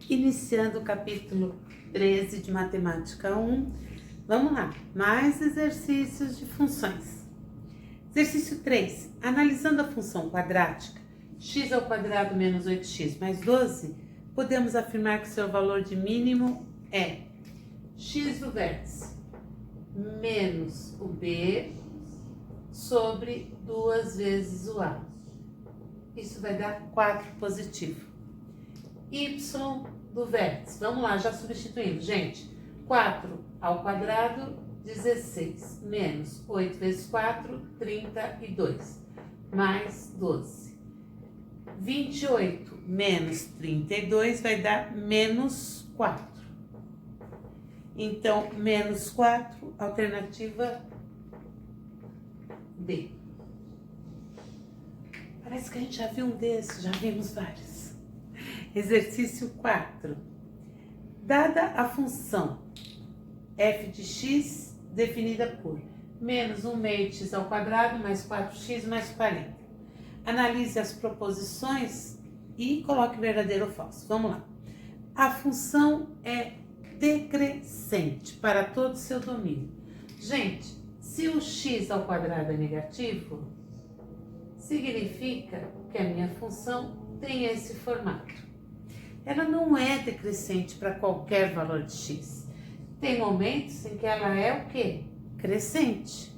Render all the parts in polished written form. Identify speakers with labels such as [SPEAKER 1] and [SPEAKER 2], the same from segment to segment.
[SPEAKER 1] Iniciando o capítulo 13 de Matemática 1, vamos lá, mais exercícios de funções. Exercício 3, analisando a função quadrática, x² menos 8x mais 12, podemos afirmar que seu valor de mínimo é x do vértice menos o b sobre 2 vezes o a. Isso vai dar 4 positivo. Y do vértice, vamos lá, já substituindo, gente, 4 ao quadrado, 16, menos 8 vezes 4, 32, mais 12. 28 menos 32 vai dar menos 4. Então, menos 4, alternativa D. Parece que a gente já viu um desses, já vimos vários. Exercício 4. Dada a função f de x definida por menos 1 meio de x ao quadrado mais 4x mais 40. Analise as proposições e coloque verdadeiro ou falso. Vamos lá. A função é decrescente para todo o seu domínio. Gente, se o x ao quadrado é negativo, significa que a minha função tem esse formato. Ela não é decrescente para qualquer valor de x. Tem momentos em que ela é o quê? Crescente.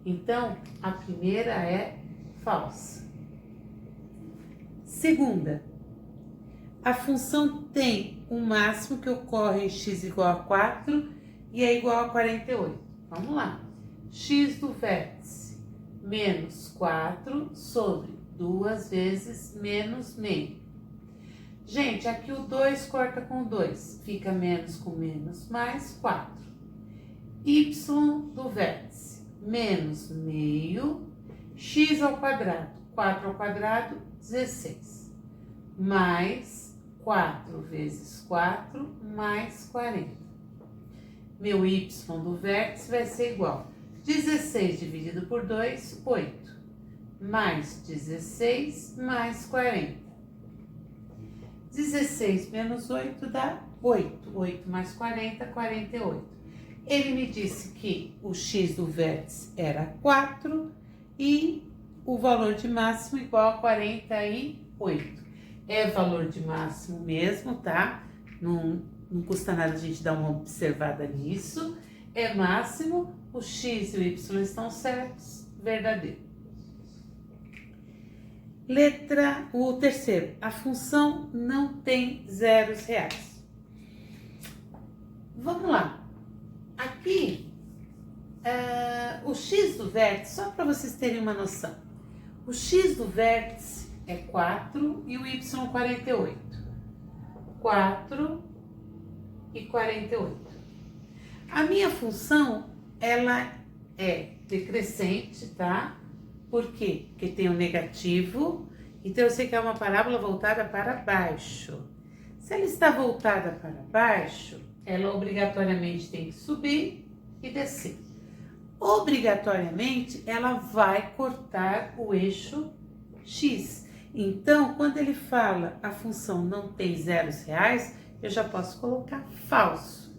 [SPEAKER 1] Então, a primeira é falsa. Segunda, a função tem um máximo que ocorre em x igual a 4 e é igual a 48. Vamos lá. X do vértice menos 4 sobre 2 vezes menos meio. Gente, aqui o 2 corta com o 2, fica menos com menos, mais 4. Y do vértice, menos meio, x ao quadrado, 4 ao quadrado, 16. Mais 4 vezes 4, mais 40. Meu y do vértice vai ser igual. 16 dividido por 2, 8. Mais 16, mais 40. 16 menos 8 dá 8. 8 mais 40, 48. Ele me disse que o x do vértice era 4 e o valor de máximo igual a 48. É valor de máximo mesmo, tá? Não custa nada a gente dar uma observada nisso. É máximo, o x e o y estão certos, verdadeiro. O terceiro, a função não tem zeros reais. Vamos lá. Aqui, o x do vértice, só para vocês terem uma noção. O x do vértice é 4 e o y 48. 4 e 48. A minha função, ela é decrescente, tá? Por quê? Porque tem um negativo, então eu sei que é uma parábola voltada para baixo. Se ela está voltada para baixo, ela obrigatoriamente tem que subir e descer. Obrigatoriamente, ela vai cortar o eixo x. Então, quando ele fala a função não tem zeros reais, eu já posso colocar falso.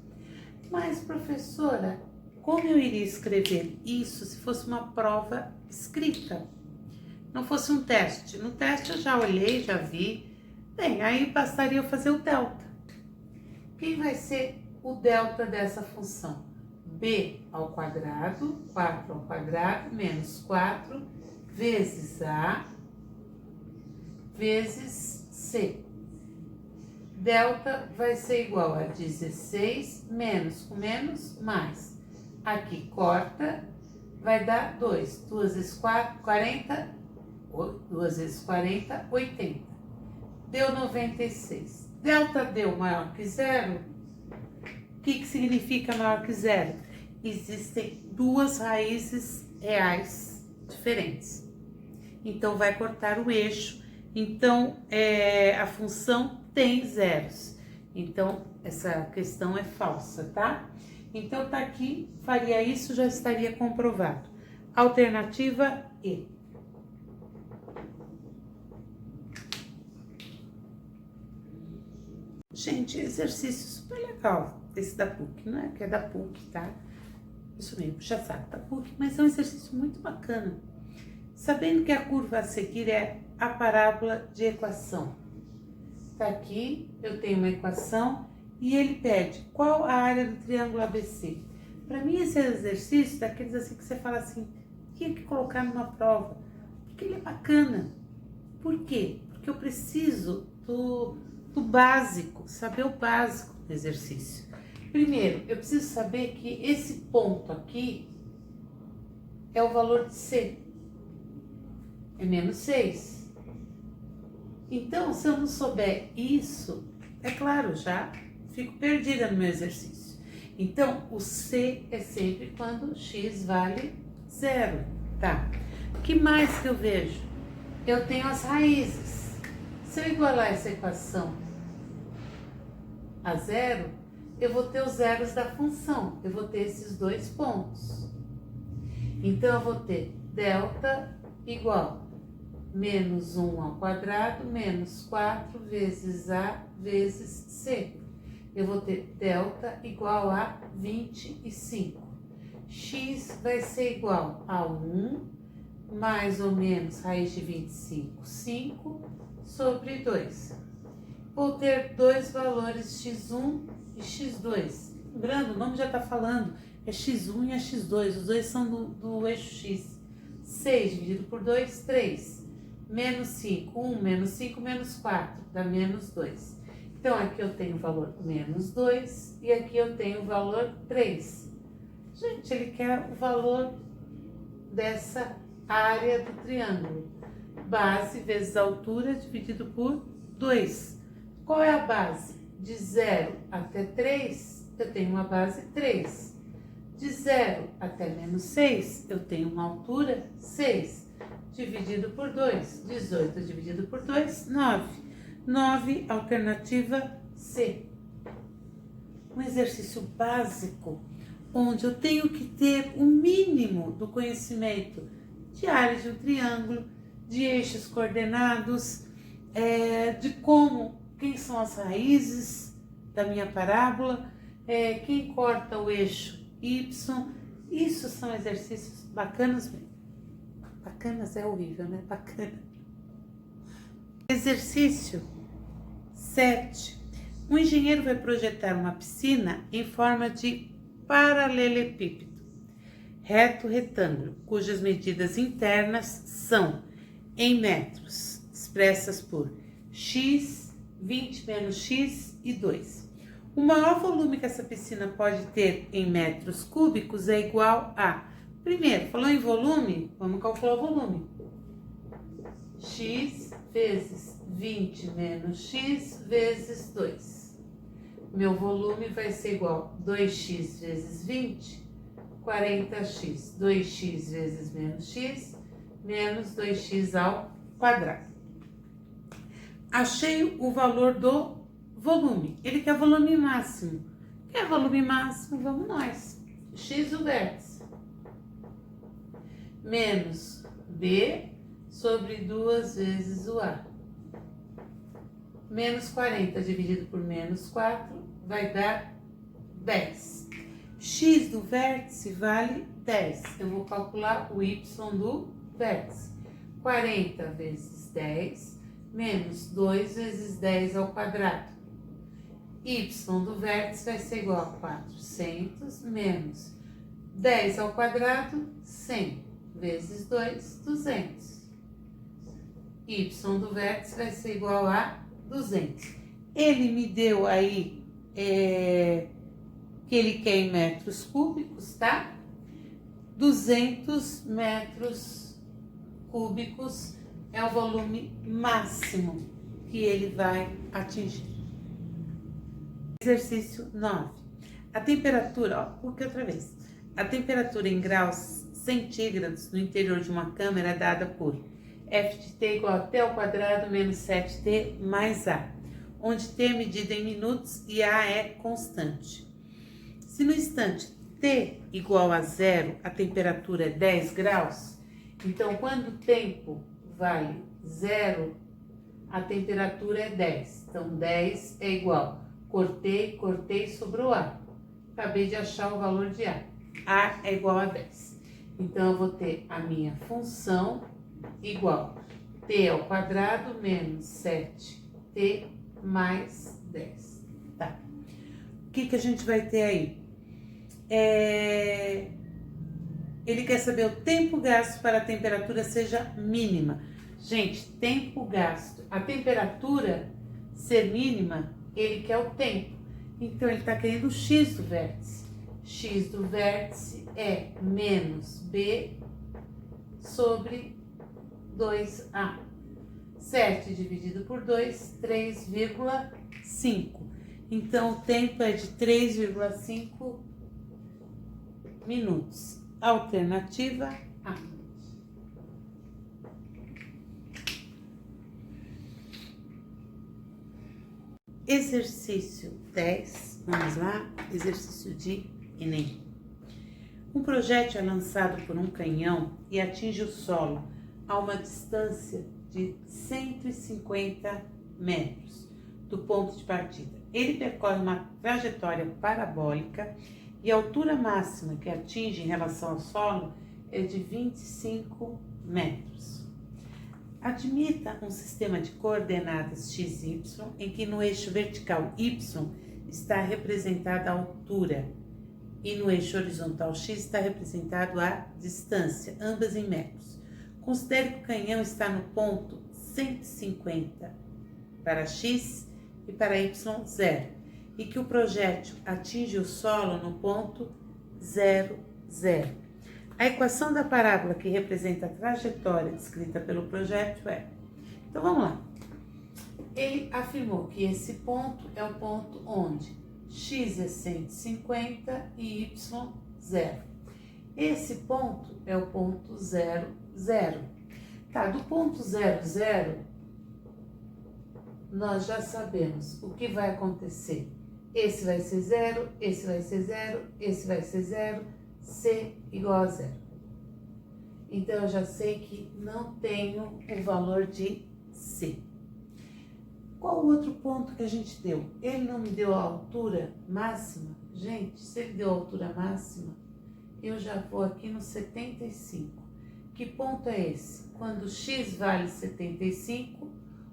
[SPEAKER 1] Mas, professora, como eu iria escrever isso se fosse uma prova escrita? Não fosse um teste. No teste eu já olhei, já vi. Bem, aí bastaria eu fazer o delta. Quem vai ser o delta dessa função? B ao quadrado, 4 ao quadrado, menos 4, vezes A, vezes C. Delta vai ser igual a 16, menos com menos, mais. Aqui corta, vai dar 2. 2 vezes 4, 40. 2 vezes 40, 80. Deu 96. Delta deu maior que zero. O que significa maior que zero? Existem duas raízes reais diferentes. Então, vai cortar o eixo. Então, a função tem zeros. Então, essa questão é falsa, tá? Então, tá aqui, faria isso, já estaria comprovado. Alternativa E. Gente, exercício super legal, esse da PUC, não é que é da PUC, tá? Isso mesmo, puxa saco da PUC, mas é um exercício muito bacana. Sabendo que a curva a seguir é a parábola de equação. Tá aqui, eu tenho uma equação e ele pede qual a área do triângulo ABC. Para mim, esse exercício é daqueles assim que você fala assim, tinha que colocar numa prova, porque ele é bacana. Por quê? Porque eu preciso do básico, saber o básico do exercício. Primeiro, eu preciso saber que esse ponto aqui é o valor de C, é menos 6. Então, se eu não souber isso, é claro, já fico perdida no meu exercício. Então, o C é sempre quando x vale 0, tá? O que mais que eu vejo? Eu tenho as raízes. Se eu igualar essa equação a 0, eu vou ter os zeros da função. Eu vou ter esses dois pontos. Então, eu vou ter delta igual menos 1 ao quadrado menos 4 vezes A vezes C. Eu vou ter delta igual a 25. X vai ser igual a 1 mais ou menos raiz de 25, 5 sobre 2. Vou ter dois valores x1 e x2. Lembrando, o nome já está falando, é x1 e é x2. Os dois são do eixo x. 6 dividido por 2, 3. Menos 5, 1 menos 5 menos 4, dá menos 2. Então, aqui eu tenho o valor menos 2 e aqui eu tenho o valor 3. Gente, ele quer o valor dessa área do triângulo. Base vezes altura dividido por 2. Qual é a base? De 0 até 3, eu tenho uma base 3. De 0 até menos 6, eu tenho uma altura 6. Dividido por 2. 18 dividido por 2, 9. 9, alternativa C. Um exercício básico, onde eu tenho que ter o mínimo do conhecimento de área de um triângulo, de eixos coordenados, de quem são as raízes da minha parábola, quem corta o eixo Y. Isso são exercícios bacanas mesmo. Bacanas é horrível, né? Bacana. Exercício 7. Um engenheiro vai projetar uma piscina em forma de paralelepípedo, reto retângulo, cujas medidas internas são em metros, expressas por x, 20 menos x e 2. O maior volume que essa piscina pode ter em metros cúbicos é igual a... Primeiro, falou em volume, vamos calcular o volume. X vezes 20 menos x vezes 2. Meu volume vai ser igual a 2x vezes 20, 40x. 2x vezes menos x, menos 2x ao quadrado. Achei o valor do volume. Ele quer volume máximo. Quer volume máximo? Vamos nós. X o vértice. Menos B sobre 2 vezes o A. Menos 40 dividido por menos 4 vai dar 10. X do vértice vale 10. Eu vou calcular o Y do vértice. 40 vezes 10 menos 2 vezes 10 ao quadrado. Y do vértice vai ser igual a 400 menos 10 ao quadrado, 100. Vezes 2, 200. Y do vértice vai ser igual a 200. Ele me deu aí que ele quer em metros cúbicos, tá? 200 metros cúbicos é o volume máximo que ele vai atingir. Exercício 9. A temperatura, porque outra vez, a temperatura em graus centígrados no interior de uma câmara é dada por f de t igual a t ao quadrado menos 7t mais a, onde t é medida em minutos e a é constante. Se no instante t igual a 0, a temperatura é 10 graus, então quando o tempo vale 0, a temperatura é 10. Então 10 é igual cortei, sobrou A. Acabei de achar o valor de A. A é igual a 10. Então, eu vou ter a minha função igual t ao quadrado menos 7t mais 10. Tá. O que a gente vai ter aí? Ele quer saber o tempo gasto para a temperatura seja mínima. Gente, tempo gasto. A temperatura ser mínima, ele quer o tempo. Então, ele está querendo o x do vértice. X do vértice é menos b sobre 2a. 7 dividido por 2, 3,5. Então, o tempo é de 3,5 minutos. Alternativa A. Exercício 10. Vamos lá. Exercício de Enem. Um projétil é lançado por um canhão e atinge o solo a uma distância de 150 metros do ponto de partida. Ele percorre uma trajetória parabólica e a altura máxima que atinge em relação ao solo é de 25 metros. Admita um sistema de coordenadas x, y, em que no eixo vertical y está representada a altura e no eixo horizontal x está representado a distância, ambas em metros. Considere que o canhão está no ponto 150 para x e para y 0 e que o projétil atinge o solo no ponto 0, 0. A equação da parábola que representa a trajetória descrita pelo projétil é... Então, vamos lá. Ele afirmou que esse ponto é o ponto onde x é 150 e y 0. Esse ponto é o ponto 0, 0. Tá, do ponto 0, 0, nós já sabemos o que vai acontecer. Esse vai ser 0, esse vai ser 0, esse vai ser 0, C igual a 0. Então, eu já sei que não tenho o valor de C. Qual o outro ponto que a gente deu? Ele não me deu a altura máxima? Gente, se ele deu a altura máxima, eu já vou aqui no 75. Que ponto é esse? Quando x vale 75,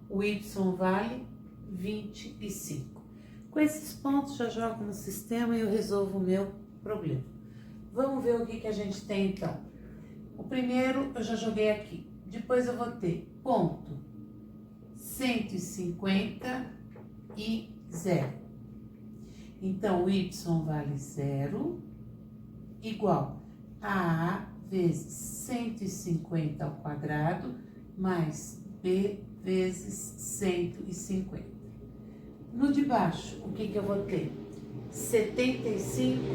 [SPEAKER 1] o y vale 25. Com esses pontos, já jogo no sistema e eu resolvo o meu problema. Vamos ver o que a gente tem, então. O primeiro eu já joguei aqui. Depois eu vou ter ponto 150 e 0. Então, o y vale 0, igual a A vezes 150 ao quadrado, mais B vezes 150. No de baixo, o que eu vou ter? 75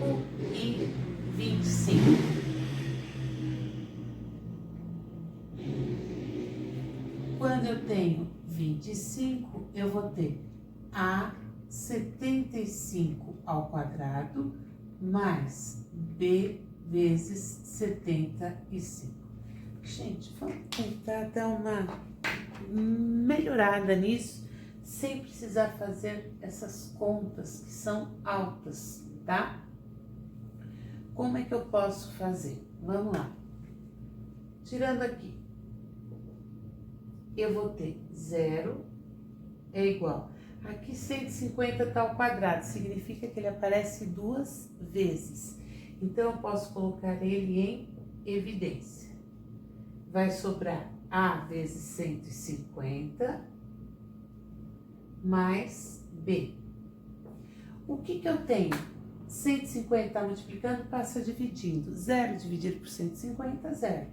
[SPEAKER 1] e 25. Quando eu tenho 25, eu vou ter A 75 ao quadrado mais B vezes 75. Gente, vamos tentar dar uma melhorada nisso, sem precisar fazer essas contas que são altas, tá? Como é que eu posso fazer? Vamos lá. Tirando aqui, eu vou ter 0 é igual. Aqui 150 está ao quadrado, significa que ele aparece 2 vezes. Então, eu posso colocar ele em evidência. Vai sobrar A vezes 150 mais B. O que eu tenho? 150 está multiplicando, passa dividindo. 0 dividido por 150, 0.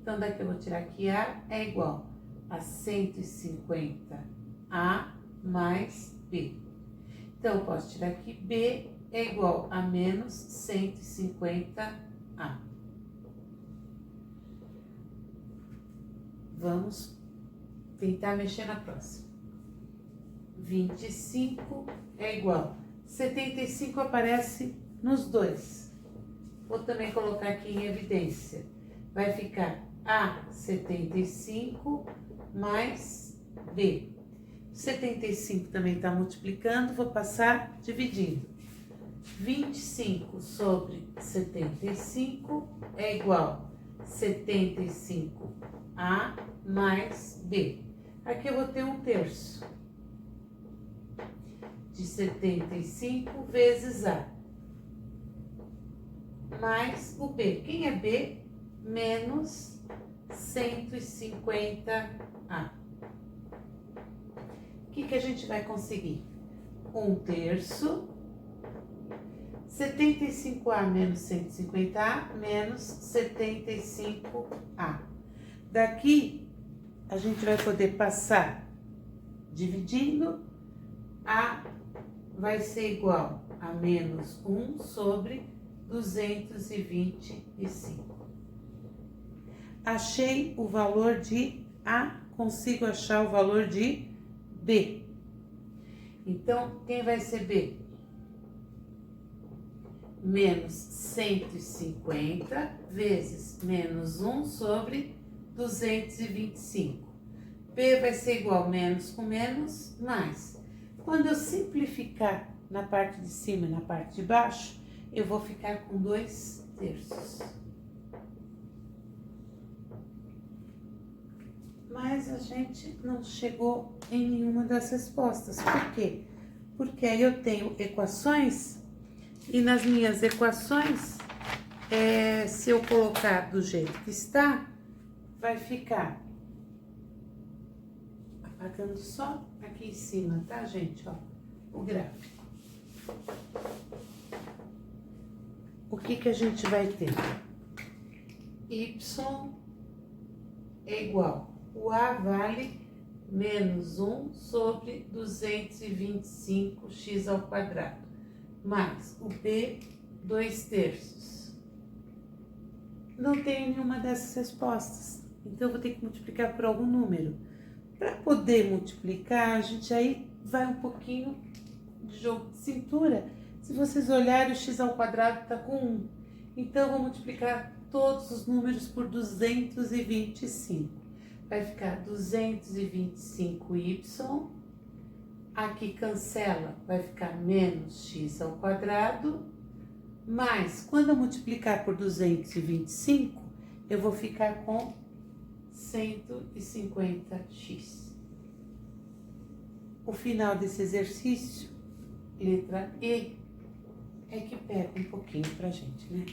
[SPEAKER 1] Então, daqui eu vou tirar que A é igual a 150A mais B. Então, eu posso tirar que B é igual a menos 150A. Vamos tentar mexer na próxima. 25 é igual. 75 aparece nos dois. Vou também colocar aqui em evidência. Vai ficar A 75 mais B. 75 também está multiplicando, vou passar dividindo. 25 sobre 75 é igual a 75A mais B. Aqui eu vou ter 1/3 de 75 vezes A, mais o B. Quem é B? Menos 150A. O que a gente vai conseguir? 1/3, 75A menos 150A, menos 75A. Daqui, a gente vai poder passar dividindo. A vai ser igual a menos 1 sobre 225. Achei o valor de A, consigo achar o valor de B. Então, quem vai ser B? Menos 150 vezes menos 1 sobre 225. B vai ser igual a menos com menos, mais. Quando eu simplificar na parte de cima e na parte de baixo, eu vou ficar com 2/3. Mas a gente não chegou em nenhuma das respostas. Por quê? Porque aí eu tenho equações e nas minhas equações, se eu colocar do jeito que está, vai ficar apagando só aqui em cima, tá, gente? Ó, o gráfico. O que a gente vai ter? Y é igual. O A vale menos 1 sobre 225x ao quadrado, mais o B, 2/3. Não tenho nenhuma dessas respostas, então eu vou ter que multiplicar por algum número. Para poder multiplicar, a gente aí vai um pouquinho de jogo de cintura. Se vocês olharem, o x ao quadrado está com 1. Então, eu vou multiplicar todos os números por 225. Vai ficar 225y. Aqui cancela, vai ficar menos x ao quadrado. Mas, quando eu multiplicar por 225, eu vou ficar com 150x. O final desse exercício, letra E, é que pega um pouquinho pra gente, né?